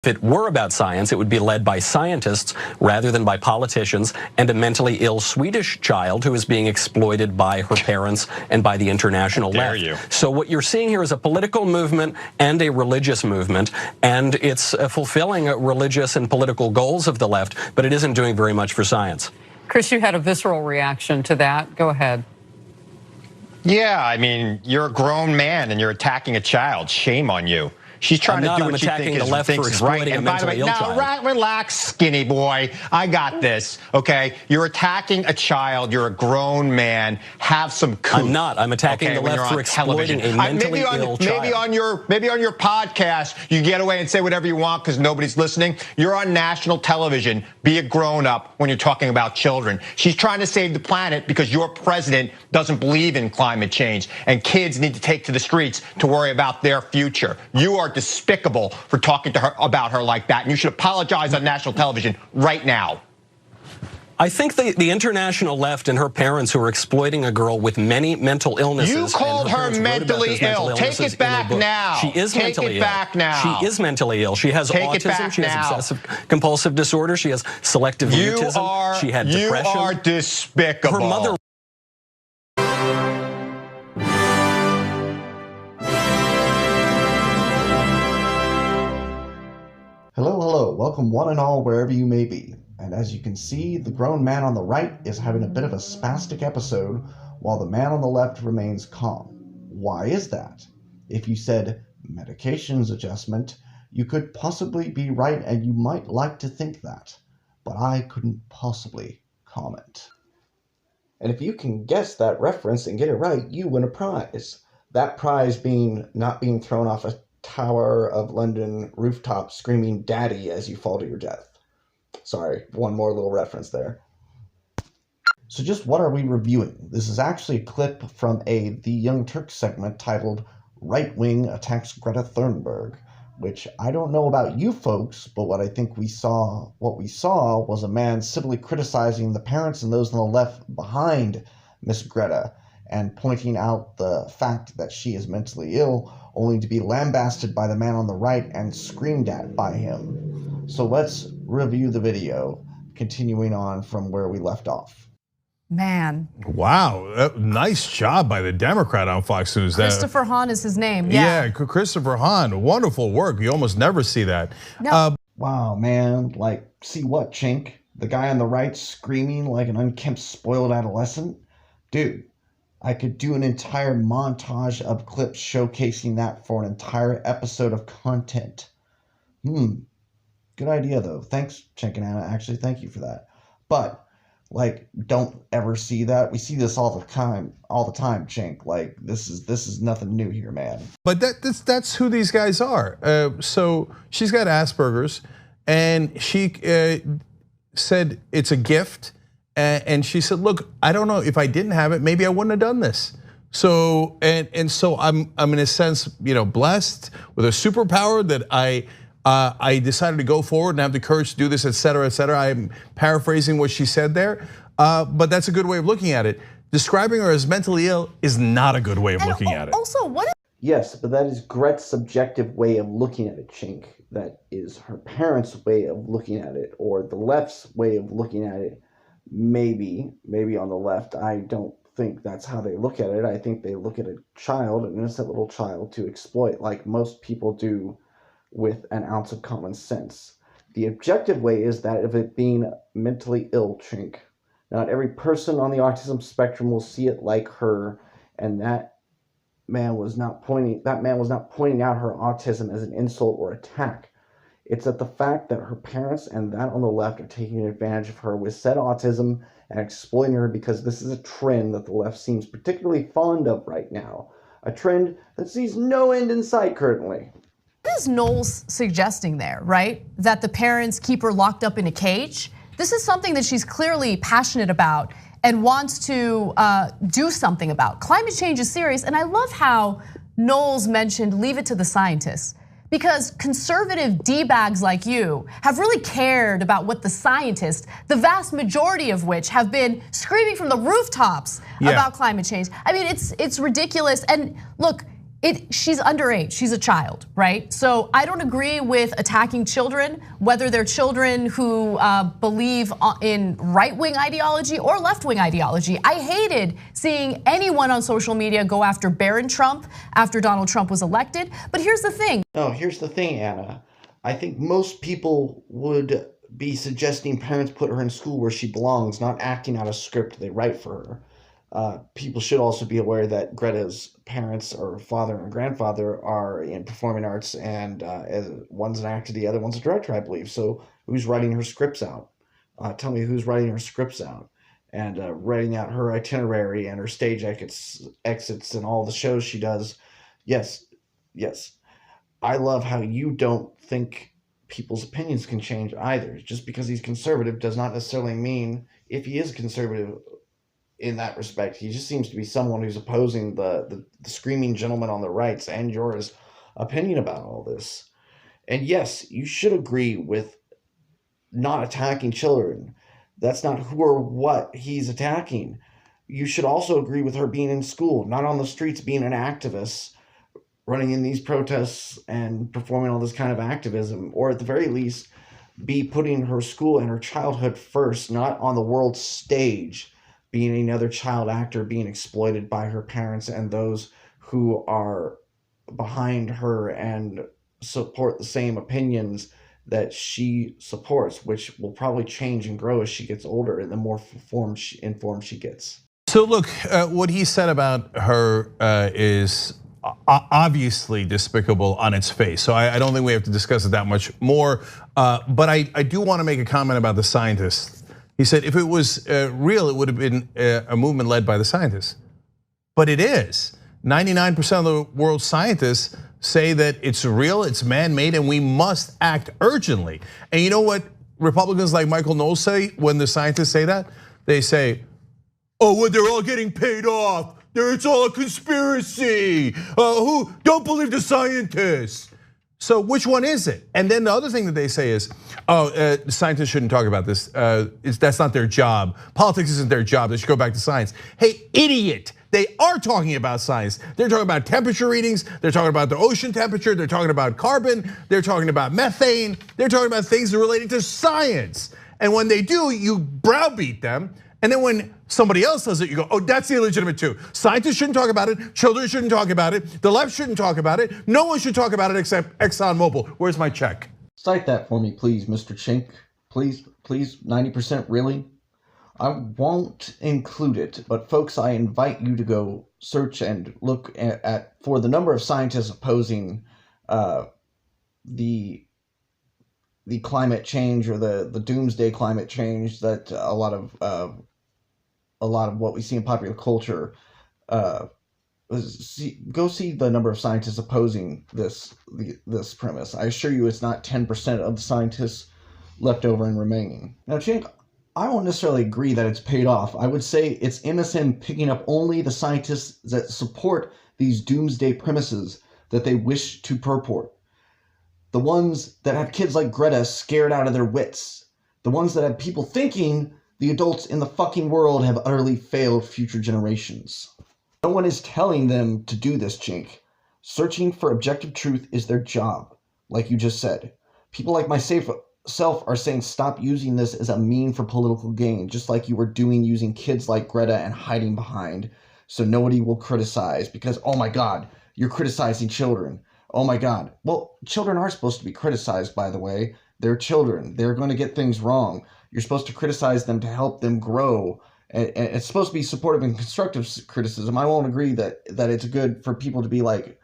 If it were about science, it would be led by scientists rather than by politicians and a mentally ill Swedish child who is being exploited by her parents and by the international left. So what you're seeing here is a political movement and a religious movement, and it's fulfilling religious and political goals of the left, but it isn't doing very much for science. Chris, you had a visceral reaction to that. Go ahead. Yeah, I mean, you're a grown man and you're attacking a child. Shame on you. She's trying to do what she thinks is right. And by the way, now relax, skinny boy. I got this, okay? You're attacking a child. You're a grown man. Have some cool. I'm not. I'm attacking the left for exploiting a mentally ill child. Maybe on your podcast, you get away and say whatever you want because nobody's listening. You're on national television. Be a grown-up when you're talking about children. She's trying to save the planet because your president doesn't believe in climate change, and kids need to take to the streets to worry about their future. You are despicable for talking to her about her like that, and you should apologize on national television right now. I think the international left and her parents who are exploiting a girl with many mental illnesses. You called her mentally ill. Take it back now. She is mentally ill. Take it back now. She is mentally ill. She has autism. She has obsessive compulsive disorder. She has selective mutism. She had depression. You are despicable. Her mother. Hello, welcome one and all wherever you may be. And as you can see, the grown man on the right is having a bit of a spastic episode while the man on the left remains calm. Why is that? If you said medications adjustment, you could possibly be right and you might like to think that, but I couldn't possibly comment. And if you can guess that reference and get it right, you win a prize. That prize being not being thrown off a Tower of London rooftop screaming daddy as you fall to your death. Sorry, one more little reference there. So just what are we reviewing? This is actually a clip from the Young Turks segment titled Right Wing Attacks Greta Thunberg, which I don't know about you folks, but what we saw was a man civilly criticizing the parents and those on the left behind Miss Greta and pointing out the fact that she is mentally ill, only to be lambasted by the man on the right and screamed at by him. So let's review the video, continuing on from where we left off. Man. Wow, nice job by the Democrat on Fox News. Christopher Hahn is his name, yeah. Yeah, Christopher Hahn, wonderful work. You almost never see that. No. Wow, man, like, see what, Chink? The guy on the right screaming like an unkempt, spoiled adolescent? Dude. I could do an entire montage of clips showcasing that for an entire episode of content. Good idea, though. Thanks, Chink and Anna. Actually, thank you for that. But, like, don't ever see that. We see this all the time, Chink. Like, this is nothing new here, man. But that's who these guys are. So she's got Asperger's, and she said it's a gift. And she said, "Look, I don't know if I didn't have it, maybe I wouldn't have done this." So and so I'm in a sense, blessed with a superpower that I decided to go forward and have the courage to do this, et cetera, et cetera. I'm paraphrasing what she said there, but that's a good way of looking at it. Describing her as mentally ill is not a good way of looking at it. Also, what? Yes, but that is Greta's subjective way of looking at it, Chink. That is her parents' way of looking at it, or the left's way of looking at it. Maybe on the left. I don't think that's how they look at it. I think they look at a child, an innocent little child, to exploit like most people do with an ounce of common sense. The objective way is that of it being mentally ill, Chink. Not every person on the autism spectrum will see it like her, and that man was not pointing out her autism as an insult or attack. It's at the fact that her parents and that on the left are taking advantage of her with said autism and exploiting her because this is a trend that the left seems particularly fond of right now. A trend that sees no end in sight currently. What is Knowles suggesting there, right? That the parents keep her locked up in a cage? This is something that she's clearly passionate about and wants to do something about. Climate change is serious, and I love how Knowles mentioned leave it to the scientists. Because conservative D-bags like you have really cared about what the scientists, the vast majority of which have been screaming from the rooftops about climate change. I mean, it's ridiculous. And look, she's underage, she's a child, right? So I don't agree with attacking children, whether they're children who believe in right-wing ideology or left-wing ideology. I hated seeing anyone on social media go after Barron Trump after Donald Trump was elected. But here's the thing. No, here's the thing, Anna. I think most people would be suggesting parents put her in school where she belongs, not acting out a script they write for her. People should also be aware that Greta's parents, or father and grandfather, are in performing arts, and one's an actor, the other one's a director, I believe. So who's writing her scripts out? Tell me who's writing her scripts out and writing out her itinerary and her stage exits and all the shows she does. Yes. I love how you don't think people's opinions can change either. Just because he's conservative does not necessarily mean, if he is conservative in that respect, he just seems to be someone who's opposing the screaming gentleman on the right's and yours opinion about all this. And yes, you should agree with not attacking children. That's not who or what he's attacking. You should also agree with her being in school, not on the streets being an activist, running in these protests and performing all this kind of activism, or at the very least, be putting her school and her childhood first, not on the world stage, being another child actor being exploited by her parents and those who are behind her and support the same opinions that she supports, which will probably change and grow as she gets older and the more informed she gets. So look, what he said about her is obviously despicable on its face. So I don't think we have to discuss it that much more. But I do want to make a comment about the scientists. He said if it was real, it would have been a movement led by the scientists. But it is. 99% of the world's scientists say that it's real, it's man-made, and we must act urgently. And you know what Republicans like Michael Knowles say when the scientists say that? They say, oh, well, they're all getting paid off. It's all a conspiracy. Who don't believe the scientists? So which one is it? And then the other thing that they say is, scientists shouldn't talk about this. That's not their job. Politics isn't their job. They should go back to science. Hey, idiot. They are talking about science. They're talking about temperature readings. They're talking about the ocean temperature. They're talking about carbon. They're talking about methane. They're talking about things that are related to science. And when they do, you browbeat them. And then when somebody else does it, you go, oh, that's illegitimate too. Scientists shouldn't talk about it. Children shouldn't talk about it. The left shouldn't talk about it. No one should talk about it except ExxonMobil. Where's my check? Cite that for me, please, Mr. Chink. Please, 90% really? I won't include it, but folks, I invite you to go search and look at for the number of scientists opposing the climate change or the doomsday climate change that a lot of what we see in popular culture. Go see the number of scientists opposing this premise. I assure you, it's not 10% of the scientists left over and remaining. Now, Chink, I won't necessarily agree that it's paid off. I would say it's MSM picking up only the scientists that support these doomsday premises that they wish to purport. The ones that have kids like Greta scared out of their wits. The ones that have people thinking the adults in the fucking world have utterly failed future generations. No one is telling them to do this, Chink. Searching for objective truth is their job, like you just said. People like myself are saying stop using this as a mean for political gain, just like you were doing using kids like Greta and hiding behind so nobody will criticize because, oh my God, you're criticizing children. Oh my God. Well, children are supposed to be criticized, by the way. They're children. They're going to get things wrong. You're supposed to criticize them to help them grow. And it's supposed to be supportive and constructive criticism. I won't agree that it's good for people to be like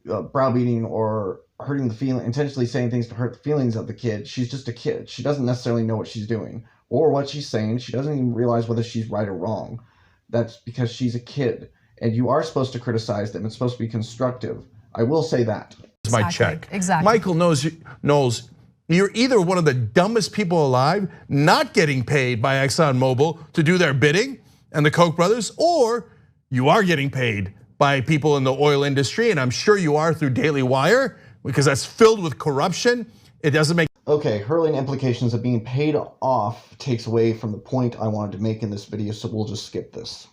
browbeating or hurting the feeling, intentionally saying things to hurt the feelings of the kid. She's just a kid. She doesn't necessarily know what she's doing or what she's saying. She doesn't even realize whether she's right or wrong. That's because she's a kid. And you are supposed to criticize them. It's supposed to be constructive. I will say that. Exactly. My check. Exactly. Michael Knowles, you're either one of the dumbest people alive, not getting paid by ExxonMobil to do their bidding and the Koch brothers, or you are getting paid by people in the oil industry, and I'm sure you are through Daily Wire, because that's filled with corruption. It doesn't make. Okay, hurling implications of being paid off takes away from the point I wanted to make in this video, so we'll just skip this.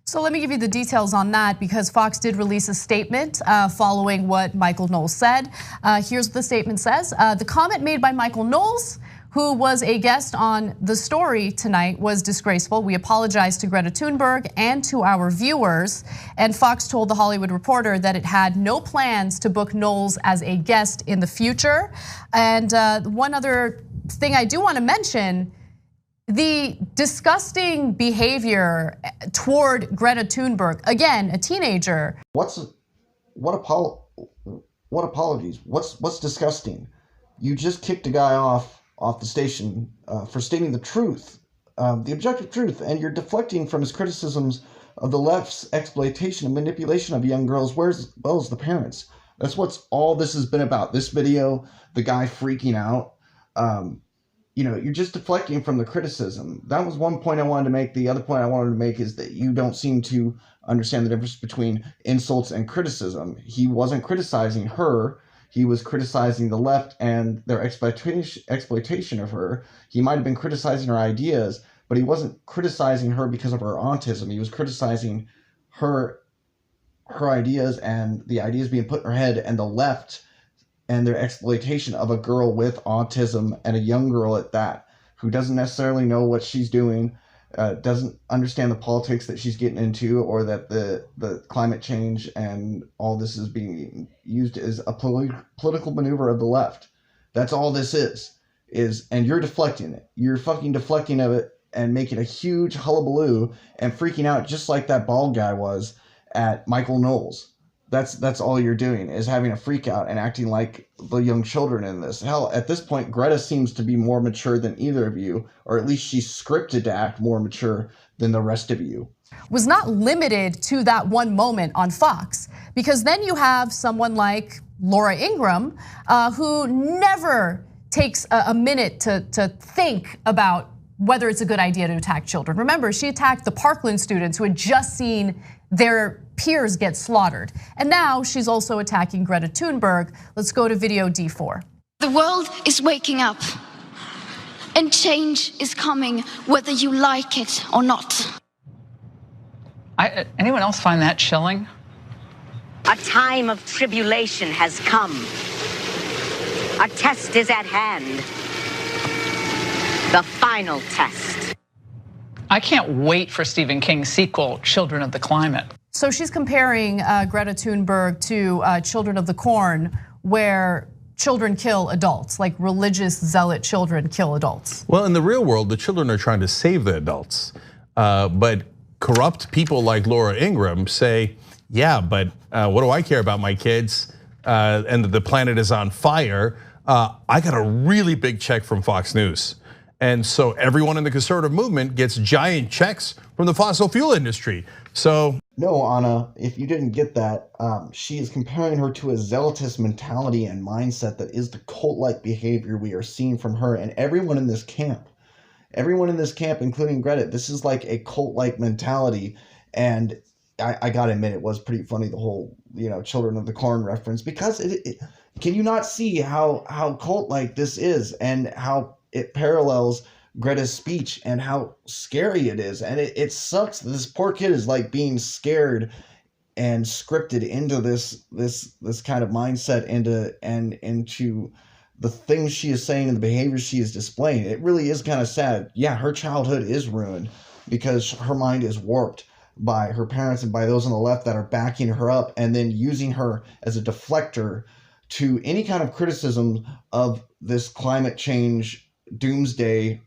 So let me give you the details on that because Fox did release a statement following what Michael Knowles said. Here's what the statement says. The comment made by Michael Knowles, who was a guest on The Story tonight, was disgraceful. We apologize to Greta Thunberg and to our viewers. And Fox told The Hollywood Reporter that it had no plans to book Knowles as a guest in the future. And one other thing I do want to mention, the disgusting behavior toward Greta Thunberg, again, a teenager. What apologies? What's disgusting? You just kicked a guy off the station for stating the truth, the objective truth, and you're deflecting from his criticisms of the left's exploitation and manipulation of young girls, as well as the parents. That's what's all this has been about. This video, the guy freaking out. You're just deflecting from the criticism. That was one point I wanted to make. The other point I wanted to make is that you don't seem to understand the difference between insults and criticism. He wasn't criticizing her. He was criticizing the left and their exploitation of her. He might have been criticizing her ideas, but he wasn't criticizing her because of her autism. He was criticizing her ideas and the ideas being put in her head, and the left and their exploitation of a girl with autism, and a young girl at that, who doesn't necessarily know what she's doing, doesn't understand the politics that she's getting into, or that the climate change and all this is being used as a political maneuver of the left. That's all this is, and you're deflecting it. You're fucking deflecting of it and making a huge hullabaloo and freaking out just like that bald guy was at Michael Knowles. That's all you're doing, is having a freak out and acting like the young children in this. Hell, at this point, Greta seems to be more mature than either of you, or at least she's scripted to act more mature than the rest of you. Was not limited to that one moment on Fox, because then you have someone like Laura Ingraham, who never takes a minute to think about whether it's a good idea to attack children. Remember, she attacked the Parkland students who had just seen their peers get slaughtered. And now she's also attacking Greta Thunberg. Let's go to video D4. The world is waking up, and change is coming whether you like it or not. Anyone else find that chilling? A time of tribulation has come. A test is at hand. The final test. I can't wait for Stephen King's sequel, Children of the Climate. So she's comparing Greta Thunberg to Children of the Corn, where children kill adults, like religious zealot children kill adults. Well, in the real world, the children are trying to save the adults. But corrupt people like Laura Ingraham say, yeah, but what do I care about my kids and that the planet is on fire? I got a really big check from Fox News. And so everyone in the conservative movement gets giant checks from the fossil fuel industry. So no, Anna, if you didn't get that, she is comparing her to a zealotous mentality and mindset that is the cult-like behavior we are seeing from her and everyone in this camp. Everyone in this camp, including Greta, this is like a cult-like mentality. And I gotta admit, it was pretty funny, the whole, Children of the Corn reference, because can you not see how cult-like this is and how it parallels Greta's speech and how scary it is? And it sucks that this poor kid is like being scared and scripted into this kind of mindset, into the things she is saying and the behaviors she is displaying. It really is kind of sad. Yeah, her childhood is ruined because her mind is warped by her parents and by those on the left that are backing her up and then using her as a deflector to any kind of criticism of this climate change doomsday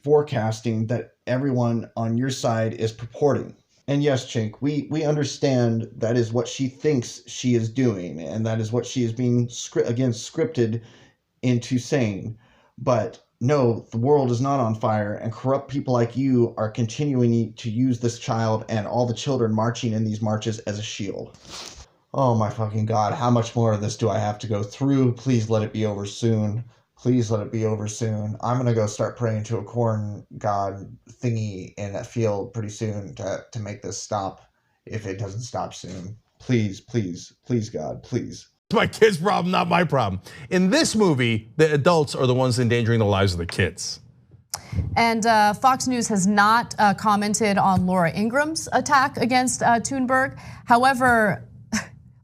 forecasting that everyone on your side is purporting. And yes, Chink, we understand that is what she thinks she is doing, and that is what she is being scripted into saying. But no, the world is not on fire, and corrupt people like you are continuing to use this child and all the children marching in these marches as a shield. Oh my fucking God, how much more of this do I have to go through? Please let it be over soon. Please let it be over soon. I'm going to go start praying to a corn god thingy in a field pretty soon to make this stop if it doesn't stop soon. Please, please, please, God, please. It's my kid's problem, not my problem. In this movie, the adults are the ones endangering the lives of the kids. And Fox News has not commented on Laura Ingram's attack against Thunberg. However,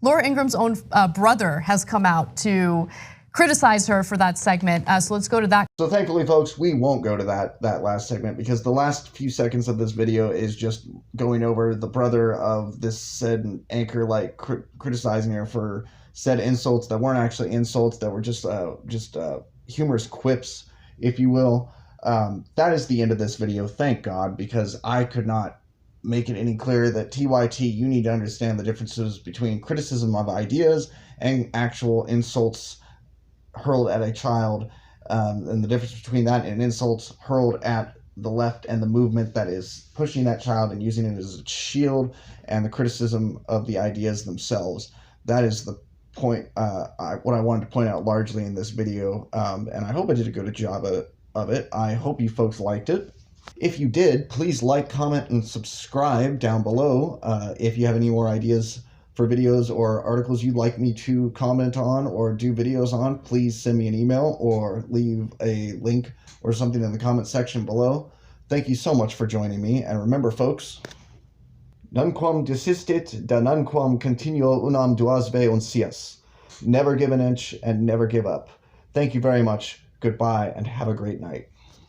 Laura Ingram's own brother has come out to criticize her for that segment. So let's go to that. So thankfully, folks, we won't go to that last segment, because the last few seconds of this video is just going over the brother of this said anchor, like criticizing her for said insults that weren't actually insults, that were just humorous quips, if you will. That is the end of this video, thank God, because I could not make it any clearer that TYT, you need to understand the differences between criticism of ideas and actual insults hurled at a child, and the difference between that and insults hurled at the left and the movement that is pushing that child and using it as a shield, and the criticism of the ideas themselves. That is the point, what I wanted to point out largely in this video, and I hope I did a good job of it. I hope you folks liked it. If you did, please like, comment, and subscribe down below. If you have any more ideas for videos or articles you'd like me to comment on or do videos on, please send me an email or leave a link or something in the comment section below. Thank you so much for joining me, and remember, folks, nunquam desistit, da nunquam continuo unam duasve uncias. Never give an inch and never give up. Thank you very much. Goodbye, and have a great night.